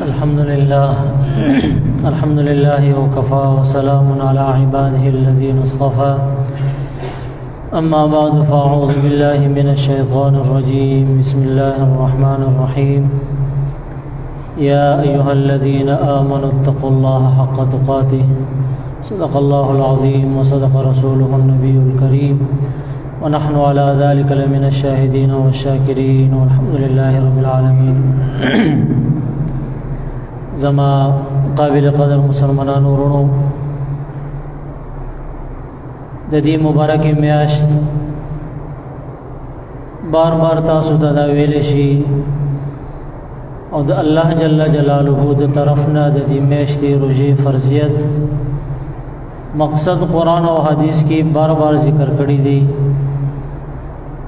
الحمد لله وكفى وسلام على عباده الذين اصطفى أما بعد فأعوذ بالله من الشيطان الرجيم بسم الله الرحمن الرحيم يا أيها الذين آمنوا اتقوا الله حق تقاته صدق الله العظيم وصدق رسوله النبي الكريم ونحن على ذلك لمن الشاهدين والشاكرين والحمد لله رب العالمين زما قابل قدر مسلمانان ورونو د دې مبارک میاشت بار بار تاسو ته دا ویل شي او د الله جل جلاله د طرفنا د دې میاشتې روزي فرضیت مقصد قرآن او حدیث کی بار بار ذکر کړی دی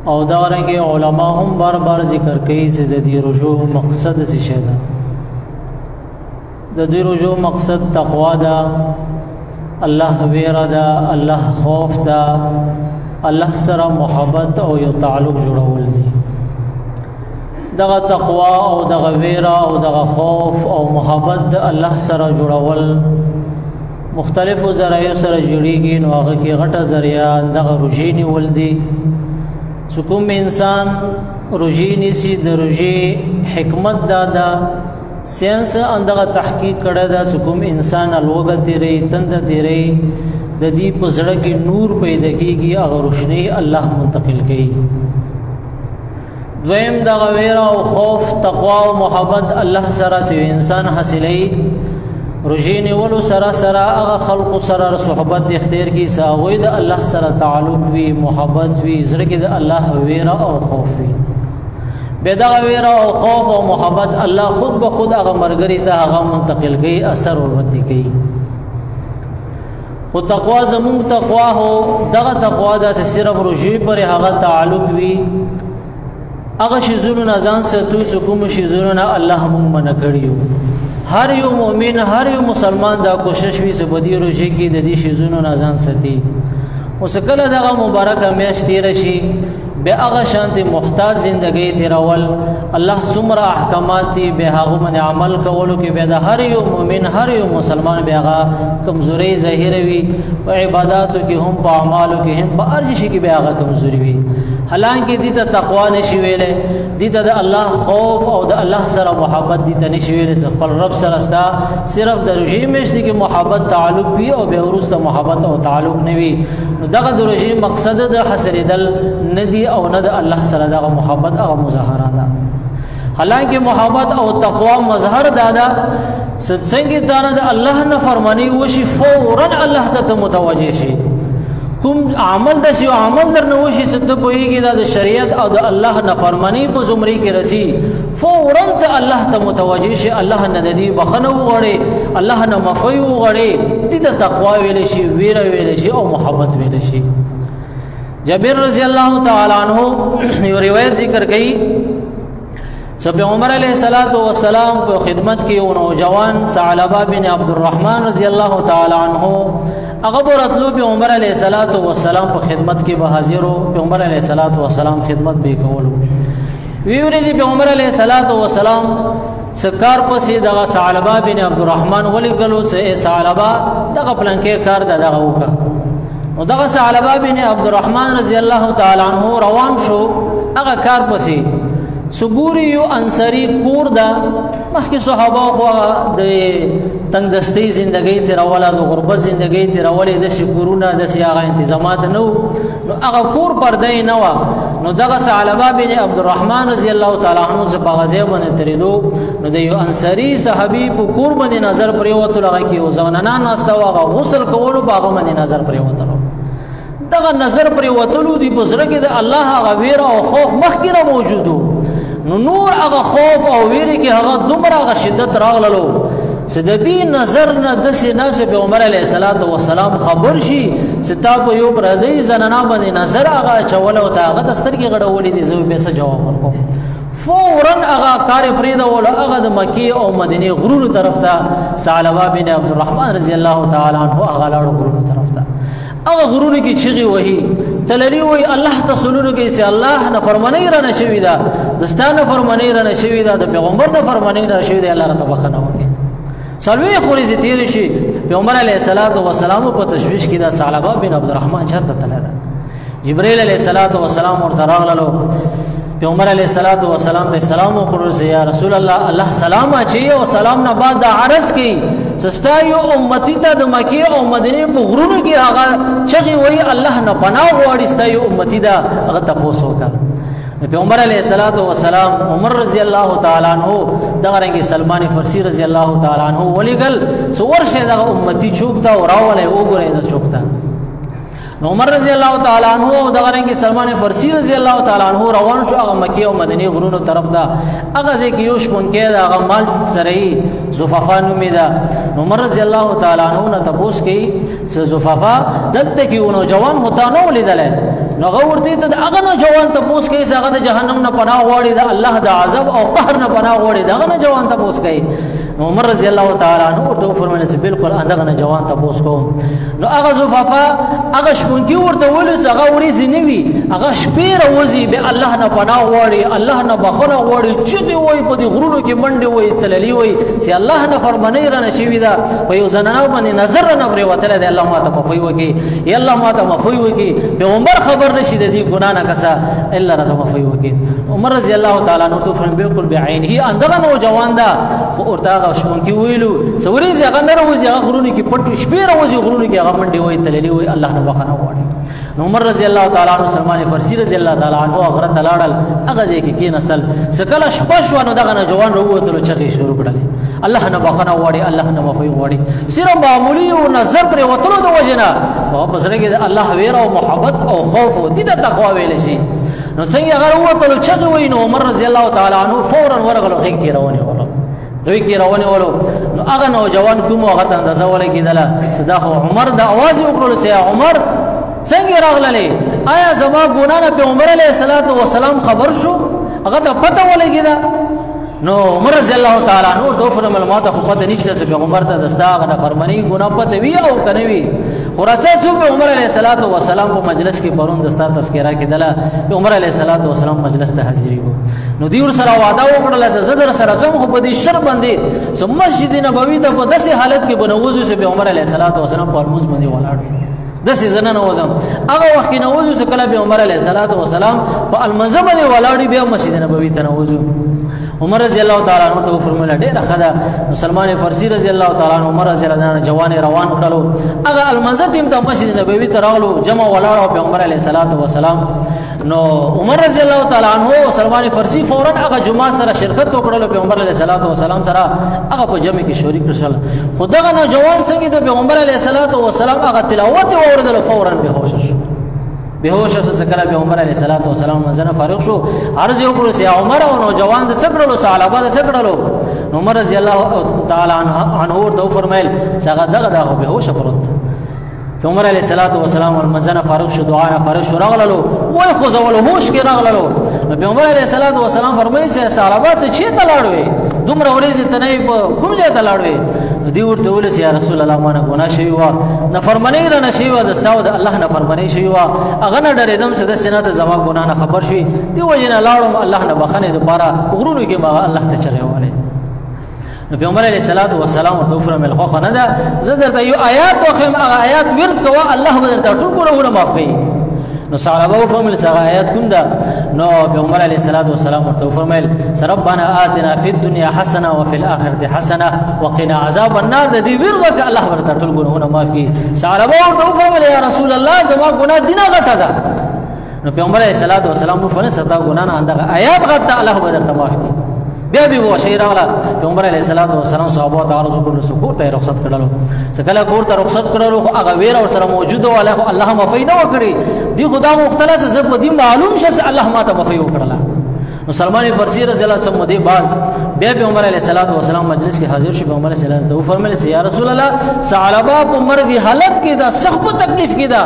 او دا رنګه علما هم بار بار ذکر کوي چې د دې روزو مقصد څه شي ده د دې روزو مقصد تقوا ده الله ویرا ده الله خوف ده الله سره محبت او یو تعلق جوړول دي دغه تقوا او دغه ویرا او دغه خوف او محبت د الله سره جوړول مختلفو ذرایع سره جوړیږي نو هغه کې غټه ذریعہ دغه روزي نیول دي کوم انسان روزي نیسي د روزي حکمت دا ساينس اندغه تحقیق کړه دا کوم انسان الوګه تیری تند تیری د دې پزړه کې نور پیدا کیږي هغه روشنی الله منتقل کوي دویم دا غویرا او خوف تقوا او محبت الله سره چې انسان حاصلې روزي نیولو سره هغه خلق سره صحبت اختیار کی ساوي د الله سره تعلق وی محبت وی زړه کې د الله ویرا او خوف وی بدا ویرا او خوف او محبت الله خود به خود هغه مرګري ته هغه منتقل کوي اثر ورته کوي خو تقوا زمون تقوا هو دغه تقوا د صرف روزي پر هغه تعلق وی هغه شذور نزان ستو کوم شذور الله مونږ من کړیو هر یو مؤمن هر یو مسلمان دا کوشش وی سبدی روزي کې د دې شذور نزان ستي اوس کله دغه مبارکه میاشت راشي به هغه شانتي محتاج زندگی تیرول الله سمره احکامات دی به هغه باندې عمل کولو کې به د هر یو مؤمن هر یو مسلمان به هغه کمزوري ظاهر وي او عبادتو کې هم په اعمالو کې هم په ارزش کې به هغه کمزوري وي حالانکه دې ته تقوا نشي ویلې دې ته د الله خوف او د الله سره محبت دې ته نشي ویلې خپل رب سره ستا صرف د روزي مشت کې محبت تعلق وي او به ورسته محبت او تعلق نه وي نو دغه د روزي مقصد د حاصل دل ندي او نه د الله سره دغه محبت او مظاهره ده حالانکه محبت او تقوا مظهر دادا څنګه دا د الله نه فرمانی وشي فورا الله ته متوجه شي کوم عمل د شی عمل درنه وشي ست پويږي د شریعت او د الله نه فرمانی په زمري کې رسی فورا ته الله ته متوجه شي الله نه د دې بخنه وغړي الله نه مفي وغړي دې ته تقوا ویل شي ویره ویل شي او محبت ویل شي جابر رضی اللہ تعالی عنہ یہ روایت ذکر گئی سب عمر علیہ الصلوۃ والسلام کو خدمت کی نوجوان ثعلبہ بن عبد الرحمن رضی اللہ تعالی عنہ اغبر اطلب عمر علیہ الصلوۃ والسلام کو خدمت کی بحاضرو عمر علیہ الصلوۃ والسلام خدمت به کولو وی ورځ به عمر علیہ الصلوۃ والسلام سکار پسې دغه ثعلبہ بن عبد الرحمن ولی ګلو سے ثعلبہ دغه پلانکې کار دغه وکا او دغه ثعلبہ بن عبد الرحمن رضی الله تعالی عنہ روان شو هغه کار پسې صبوري یو انصاری کور دا مخکې صحابه خو د تنگ دستی زندگی تیروله د غربت زندگی تیروله د شکرونه د سیاغه تنظیمات نو هغه کور پردې نه و نو دغه ثعلبہ بن عبد الرحمن رضی الله تعالی عنہ ز باغزه باندې تریدو نو د یو انصاری صحابي په کور باندې نظر پرې وته لغه کې او ځوانان ناسته واغه غسل کولو باغ باندې نظر پرې وته دغه نظر پرې وته دی بزرګ د الله هغه ویر او خوف مخکره موجودو نور هغه خوف او ویری کې هغه دومره هغه شدت راغللو سددي نظر نه د سیناس په عمر علیه السلام خبر شي ستا په یو پردی زنانا باندې نظر هغه چول او هغه دسترګي غړولې دي زو به څه جواب ورکوم فورا هغه کار پریدا ول هغه د مکی او مدینه غرور طرف ته ثعلبہ بن عبد الرحمن رضی الله تعالی عنہ هغه لاړو غرور طرف ته هغه غرونه کې چغي وهي تللی وي الله تسلونو کې چې الله نه فرمانی را نشوي دا دستانه فرمانی را نشوي دا د پیغمبر نه فرمانی را نشوي دا الله تعالی بخنه وکي سلوی خوري زی تیر شي پیغمبر علیه الصلاۃ والسلام په تشویش کې دا ثعلبه بن عبد الرحمن شرط تله دا جبرائیل علیه الصلاۃ والسلام ورته راغلو پیغمبر علیه الصلاۃ والسلام ته سلام وکړو یا رسول الله الله سلام اچي او سلام نه بعد د عرض کې سستا یو امتی ته د مکی او مدینه په غرونو کې هغه چغي وای الله نه پناه غواړي ستا یو امتی دا هغه تاسو وکړه پیغمبر علیه الصلاۃ والسلام عمر رضی الله تعالی عنہ دغه رنګ سلمان فارسی رضی الله تعالی عنہ ولګل څور شه دغه امتی چوکتا او راولې وګورې دا چوکتا عمر رضی الله تعالی عنہ او دغه رنګ سلمان فارسی رضی الله تعالی عنہ روان شو هغه مکی او مدینه غرونو طرف دا هغه ځکه یو شپون کې دا هغه مال سره زفافا نومې دا عمر رضی الله تعالی عنہ نه تاسو کې زفافا دلته کې یو جوان هوتا نو لیدل نو ورته ته هغه نو جوان تاسو کې هغه د جهنم نه پناه غواړي دا الله د عذاب او قهر نه پناه غواړي دا نه جوان تاسو کې عمر رضی الله تعالی عنہ ورته فرمایله چې بالکل اندغه نه جوان تاسو کوم نو هغه زفافا هغه شپونکی ورته ولس هغه ورېزې نه وي هغه شپې راوځي به الله نه پناه غواړي الله نه بخښنه غواړي چې دی وای په دې غرونو کې منډې وای تللی وای چې الله نه فرمانی را نشوي دا په یو زنانه باندې نظر نه پرې وتل دی الله ماته مفوي وکي یا الله ماته مفوي وکي پیغمبر خبر نشي د دې ګنا نه کسا الا راته مفوي وکي عمر رضی الله تعالی عنہ فرمایي بالکل بعینه اندغه نو جوان دا ورته شپونکی ویلو سوري هغه نه راوځي هغه غرونو کې پټ شپې راوځي غرونو کې هغه منډې وای تللی وای الله نه بخښنه غواړي عمر رضی الله تعالی عنہ سلمان فارسی رضی الله تعالی عنہ هغه تلاړل هغه ځکه کې نستل سکل شپشو نو دغه جوان وروتلو چغې شروع کړل الله نه بخښنه غواړي الله نه مفوي غواړي صرف معمولی او نظر پر وتلو د وجنا په سره کې الله ویره او محبت او خوف او د تقوا ویل شي نو څنګه هغه وروتلو چغې وای نو عمر رضی الله تعالی عنہ فورا ورغلو خې کې روانه ولو دوی کې روانه ولو نو هغه نوجوان کوم هغه ته اندازه ولګیدله صدا عمر د आवाज وکړل سي عمر څنګه راغللې آیا زما ګنا نه پیغمبر علیه الصلاۃ والسلام خبر شو هغه ته پته ولګیدا نو عمر رضی الله تعالی عنہ دوه فرمایل ما ته خو پته نشته چې پیغمبر ته دستا غنه فرمانی ګنا پته وی او کنه وی خلاصه څو پیغمبر علیه الصلاۃ والسلام په مجلس کې پرون دستا تذکرہ کېدله پیغمبر علیه الصلاۃ والسلام مجلس ته حاضر وو نو دیور سره وعده وکړل چې زدر سره سم خو په دې شر باندې ثم مسجد نبوي ته په داسې حالت کې بنوځو چې پیغمبر علیه الصلاۃ والسلام په مرموز باندې ولاړ داسې زنه وزم هغه وخت کې نوځو چې کله پیغمبر علیه الصلاۃ والسلام په المنزل باندې ولاړ بیا مسجد نبوي ته نوځو عمر رضی الله تعالی عنہ ته فرمایله ډېر خدا مسلمان فارسی رضی الله تعالی عنہ عمر رضی الله عنه جوان روان کړلو هغه المنزل ټیم ته مسجد نبوي ته راغلو جمع ولاړو پیغمبر علیه الصلاۃ والسلام نو عمر رضی الله تعالی عنہ سلمان فارسی فورا هغه جمعه سره شرکت وکړلو پیغمبر علیه الصلاۃ والسلام سره هغه په جمع کې شریک شول خدای نه جوان څنګه ته پیغمبر علیه الصلاۃ والسلام هغه تلاوت اوردل فورا بهوش شو بهوش شو څنګه پیغمبر علیه الصلاۃ والسلام منځنه فارغ شو عرض یو کړو چې عمر او نوجوان د څکړلو صحابه د څکړلو عمر رضی الله تعالی عنہ ورته فرمایل څنګه دغه بهوش پروت عمر علیه الصلاۃ والسلام منځنه فارغ شو دعا نه فارغ شو راغللو وای خو زول هوش کې راغللو پیغمبر علیه الصلاۃ والسلام فرمایي چې صحابه ته چې تلاړوي دومره ورېزه ته نه کوم ځای تلاړوي دی ورته ول یا رسول الله ما نه ګناه شوی و نه فرمانی را نشي و د استاو د الله نه فرمانی شوی و هغه نه ډېرېدم چې د سینات زما ګناه نه خبر شوی دی وجنه لاړم الله نه بخنه د بارا غرونو کې ما الله ته چغېواله نو پیغمبر علیه الصلاۃ والسلام ورته فرمایل خو نه ده زه درته یو آیات وخم هغه آیات ورد کوه الله به درته ټول ګناهونه معاف کړي نو صحابه فرمایل څنګه آیات کوم ده نو پیغمبر علیه الصلاۃ والسلام ورته فرمایل ربنا آتنا فی الدنيا حسنه وفي الاخره حسنه وقنا عذاب النار د دې ور وک الله ورته ټول ګناهونه معاف کړي صحابه ورته فرمایل یا رسول الله زما ګناه دینه غټه ده نو پیغمبر علیه الصلاۃ والسلام فرمایل ستا ګناه نه اندغه آیات غټه الله به درته معاف کړي بیا به وشي راغله پیغمبر علیه الصلاۃ والسلام صحابه ته عرض وکړو چې کور ته رخصت کړلو څکله کور ته رخصت کړلو خو هغه ویر او سره موجود و الله مفي نه وکړي دی خدا مختلف څه په دې معلوم شه الله ما ته مفي وکړله نو سلمان فارسی رضی الله عنه دی بعد بیا پیغمبر علیه الصلاۃ والسلام مجلس کې حاضر شو. پیغمبر علیه السلام ته فرمایله یا رسول الله ثعلبه په مرګي حالت کې دا سخت تکلیف کې دا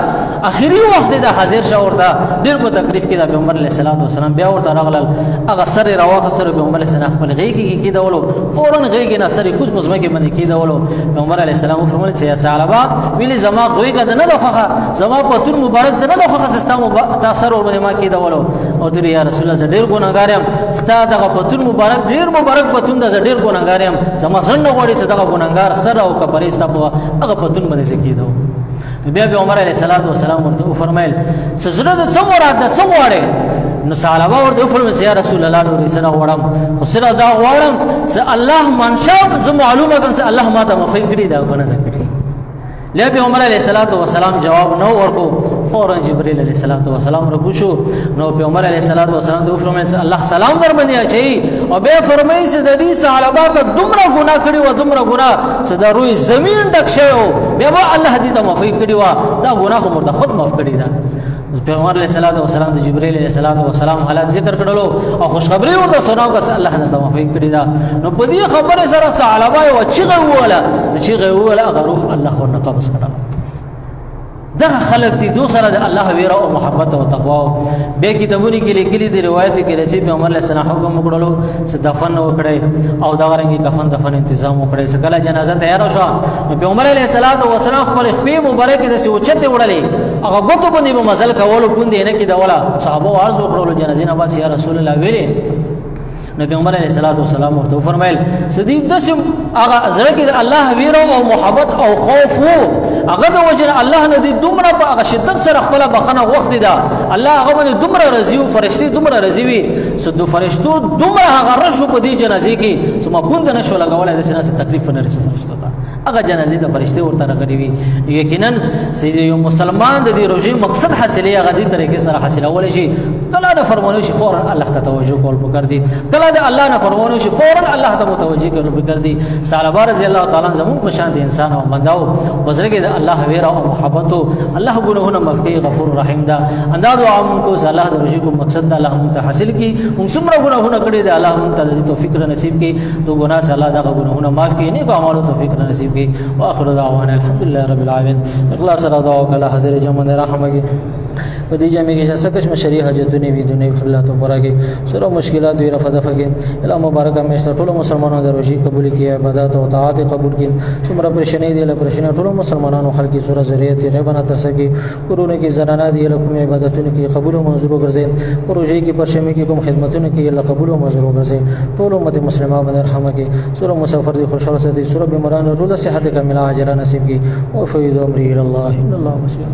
اخیری وخت دا حاضر شو ورته ډیر په تکلیف کې دا پیغمبر علیه الصلاۃ والسلام بیا ورته راغلل هغه سر راوخه سره پیغمبر علیه السلام خپل غیږ کې کېدولو فورا غیږ نه سره کوز مزمه کې باندې کېدولو. پیغمبر علیه السلام فرمایله یا ثعلبه ویلي زما غویګه نه دوخه زما پتون مبارک نه دوخه سستامو تاثر ور باندې ما کېدولو او ته یا رسول الله ډیر ګناګار یم ستا دغه پتون مبارک ډیر مبارک پتون د ډیر ګناګار یم زما څنګه غوړي چې دغه ګناګار سره او کپرې ستا په هغه پتون باندې کېدو. بیا به عمر علیه السلام ورته فرمایل سزره د څو مراد د څو غواړي نو ثعلبه ورته فرمایي یا رسول الله نور سره غواړم خو سره دا غواړم چې الله منشا زه معلومه کوم چې الله ما ته مفید کړی دا غنه کړی. لیا پیغمبر علیه السلام جواب نو ورکو فورا جبرئیل علیه السلام ربو شو. نو پیغمبر علیه السلام ته فرمایي الله سلام در باندې اچي او به فرمایي چې د دې ثعلبه په دومره ګناه کړی و دومره ګناه چې د روی زمين ډک شو بیا الله دې ته معافي کړی و دا ګناه خو مرته خود معاف کړی دا. پیغمبر علیه السلام د جبرئیل علیه السلام حالات ذکر کړلو او خوشخبری ورته سناو که الله دې ته معافي کړی دا. نو په دې خبره سره ثعلبه او چیغه وله هغه روح الله ورنه قبض کړه. دغه خلق دي دو سره د الله ویره او محبت او تقوا به کتابونو کې لیکلي دي روایت کې رسول پیغمبر علیه السلام حکم وکړلو چې دفن وکړي او دا غرنګي دفن تنظیم وکړي چې کله جنازه تیار شو پیغمبر علیه السلام خپل خپې مبارک د سوچته وړلې هغه غوتو باندې به مزل کولو پوند نه کې دا ولا صحابه عرض وکړلو جنازې نه بعد یا رسول الله ویلي نو پیغمبر علیه السلام ورته فرمایل سدید دسم هغه ازره کې الله ویره او محبت او خوف هغه د وجه الله نه دي دومره په هغه شدت سره خپل بخنه وخت دا الله هغه باندې دومره رضی او فرشتي دومره رضی وي سدو فرشتو دومره هغه رشو په دې جنازې کې چې ما پوند نه شو لګولای د سینې تکلیف نه رسول فرشتو ته هغه جنازې د فرشتي ورته راغلي وي. یقینا سید یو مسلمان د دې روزي مقصد حاصلې هغه دې طریقې سره حاصلول شي کله د فرمانو شي فورا الله ته توجه کول پکار دي کله د الله نه فرمانو شي فورا الله ته متوجه کول پکار دي. ثعلبه رضی الله تعالی زمون په شان دي انسان او بنداو وزرګي د الله ویره او محبت الله ګناهونه مغفر غفور رحیم دا انداز او کو الله د روزي کو مقصد د الله ته حاصل کی هم څومره ګناهونه کړی دي الله ته توفیق نصیب کی تو ګناه سره الله دغه ګناهونه معاف کی نه کو اعمالو توفیق نصیب کی. واخر دعوانا الحمدلله رب العالمین. اخلاص را دعا وکړه حاضر جمع نه رحمږي په دې جمع کې څه قسم شریعه حاجتونه وي دنیوي خلات او پرګي سره مشکلات وي رفع دفع کې الله مبارک همیشه ټول مسلمانانو د روزي قبول کړي عبادت او طاعت قبول کړي څومره پرشنې دي له پرشنې ټول مسلمانانو خلک سره ذریعہ ربنا ترسګي ورونه کې زنانه دي له کوم عبادتونو کې قبول او منظور وګرځي روزي کې پرشمه کې کوم خدمتونو کې الله قبول او منظور وګرځي ټول امت مسلمه باندې رحمه کې سره مسافر دي خوشاله سي سره بیمارانو ټول صحت کامله اجر نصیب کې او فیض امر الى الله ان الله مسلم.